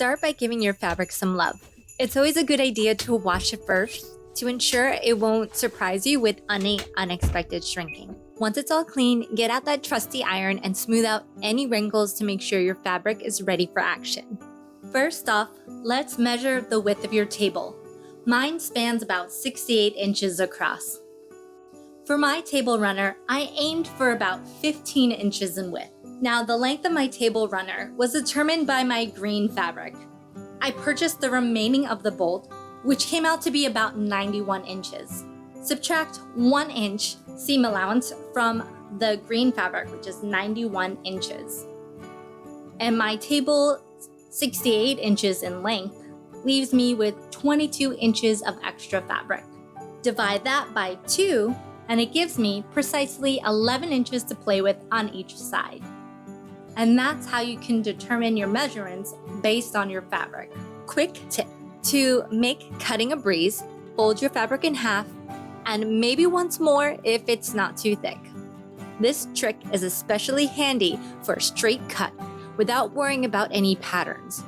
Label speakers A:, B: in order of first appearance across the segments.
A: Start by giving your fabric some love. It's always a good idea to wash it first to ensure it won't surprise you with unexpected shrinking. Once it's all clean, get out that trusty iron and smooth out any wrinkles to make sure your fabric is ready for action. First off, let's measure the width of your table. Mine spans about 68 inches across. For my table runner, I aimed for about 15 inches in width. Now, the length of my table runner was determined by my green fabric. I purchased the remaining of the bolt, which came out to be about 91 inches. Subtract 1 inch seam allowance from the green fabric, which is 91 inches. And my table, 68 inches in length, leaves me with 22 inches of extra fabric. Divide that by 2, and it gives me precisely 11 inches to play with on each side. And that's how you can determine your measurements based on your fabric. Quick tip: to make cutting a breeze, fold your fabric in half and maybe once more if it's not too thick. This trick is especially handy for a straight cut without worrying about any patterns.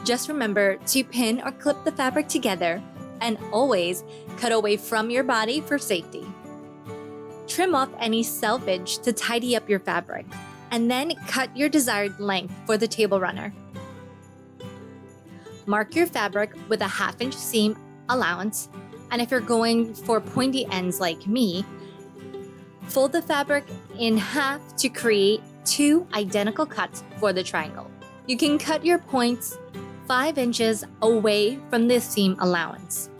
A: Just remember to pin or clip the fabric together and always cut away from your body for safety. Trim off any selvage to tidy up your fabric, and then cut your desired length for the table runner. Mark your fabric with a 1/2 inch seam allowance, and if you're going for pointy ends like me, fold the fabric in half to create 2 identical cuts for the triangle. You can cut your points 5 inches away from the seam allowance.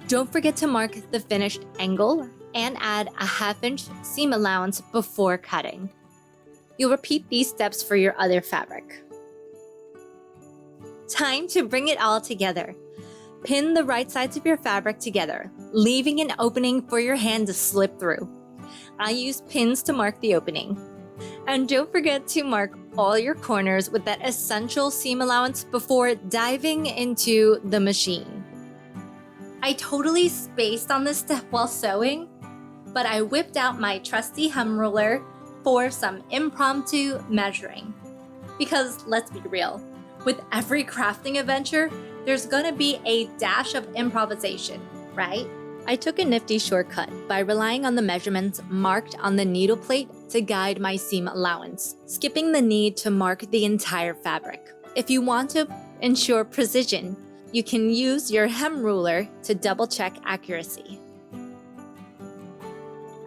A: Don't forget to mark the finished angle and add a 1/2 inch seam allowance before cutting. You'll repeat these steps for your other fabric. Time to bring it all together. Pin the right sides of your fabric together, leaving an opening for your hand to slip through. I use pins to mark the opening. And don't forget to mark all your corners with that essential seam allowance before diving into the machine. I totally spaced on this step while sewing, but I whipped out my trusty hem ruler for some impromptu measuring. Because let's be real, with every crafting adventure, there's gonna be a dash of improvisation, right? I took a nifty shortcut by relying on the measurements marked on the needle plate to guide my seam allowance, skipping the need to mark the entire fabric. If you want to ensure precision, you can use your hem ruler to double-check accuracy.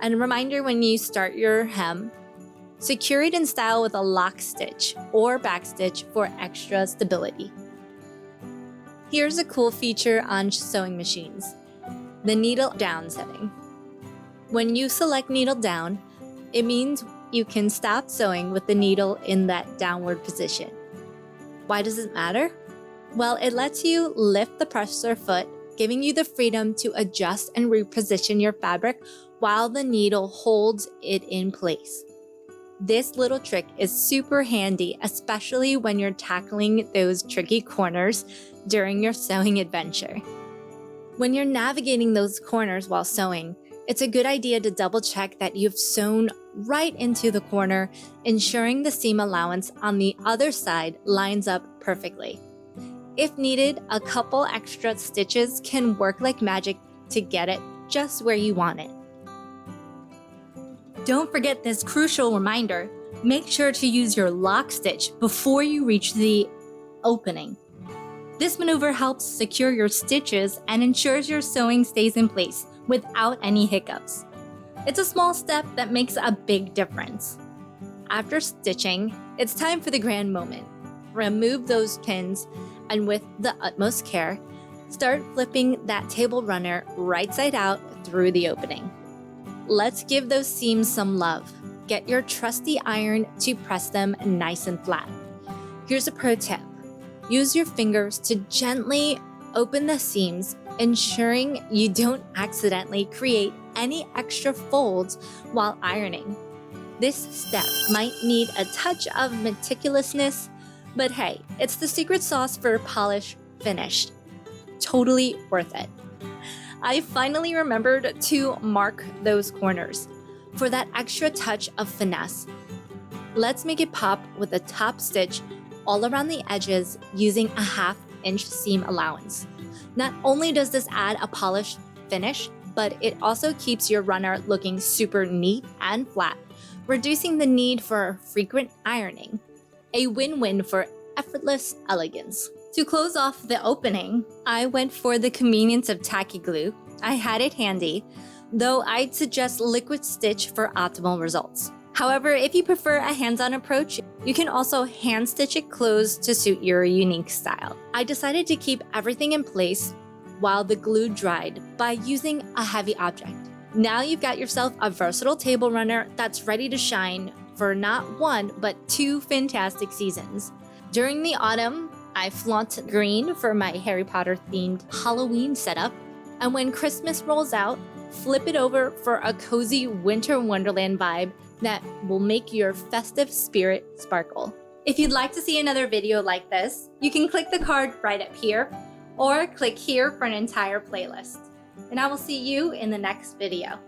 A: And a reminder when you start your hem, secure it in style with a lock stitch or backstitch for extra stability. Here's a cool feature on sewing machines: the needle down setting. When you select needle down, it means you can stop sewing with the needle in that downward position. Why does it matter? Well, it lets you lift the presser foot, giving you the freedom to adjust and reposition your fabric while the needle holds it in place. This little trick is super handy, especially when you're tackling those tricky corners during your sewing adventure. When you're navigating those corners while sewing, it's a good idea to double check that you've sewn right into the corner, ensuring the seam allowance on the other side lines up perfectly. If needed, a couple extra stitches can work like magic to get it just where you want it. Don't forget this crucial reminder: make sure to use your lock stitch before you reach the opening. This maneuver helps secure your stitches and ensures your sewing stays in place without any hiccups. It's a small step that makes a big difference. After stitching, it's time for the grand moment. Remove those pins and with the utmost care, start flipping that table runner right side out through the opening. Let's give those seams some love. Get your trusty iron to press them nice and flat. Here's a pro tip: use your fingers to gently open the seams, ensuring you don't accidentally create any extra folds while ironing. This step might need a touch of meticulousness, but hey, it's the secret sauce for polished finish. Totally worth it. I finally remembered to mark those corners for that extra touch of finesse. Let's make it pop with a top stitch all around the edges using a 1/2-inch seam allowance. Not only does this add a polished finish, but it also keeps your runner looking super neat and flat, reducing the need for frequent ironing. A win-win for effortless elegance. To close off the opening, I went for the convenience of tacky glue. I had it handy, though I'd suggest liquid stitch for optimal results. However, if you prefer a hands-on approach, you can also hand stitch it closed to suit your unique style. I decided to keep everything in place while the glue dried by using a heavy object. Now you've got yourself a versatile table runner that's ready to shine for not one, but 2 fantastic seasons. During the autumn, I flaunt green for my Harry Potter themed Halloween setup, and when Christmas rolls out, flip it over for a cozy winter wonderland vibe that will make your festive spirit sparkle. If you'd like to see another video like this, you can click the card right up here, or click here for an entire playlist. And I will see you in the next video.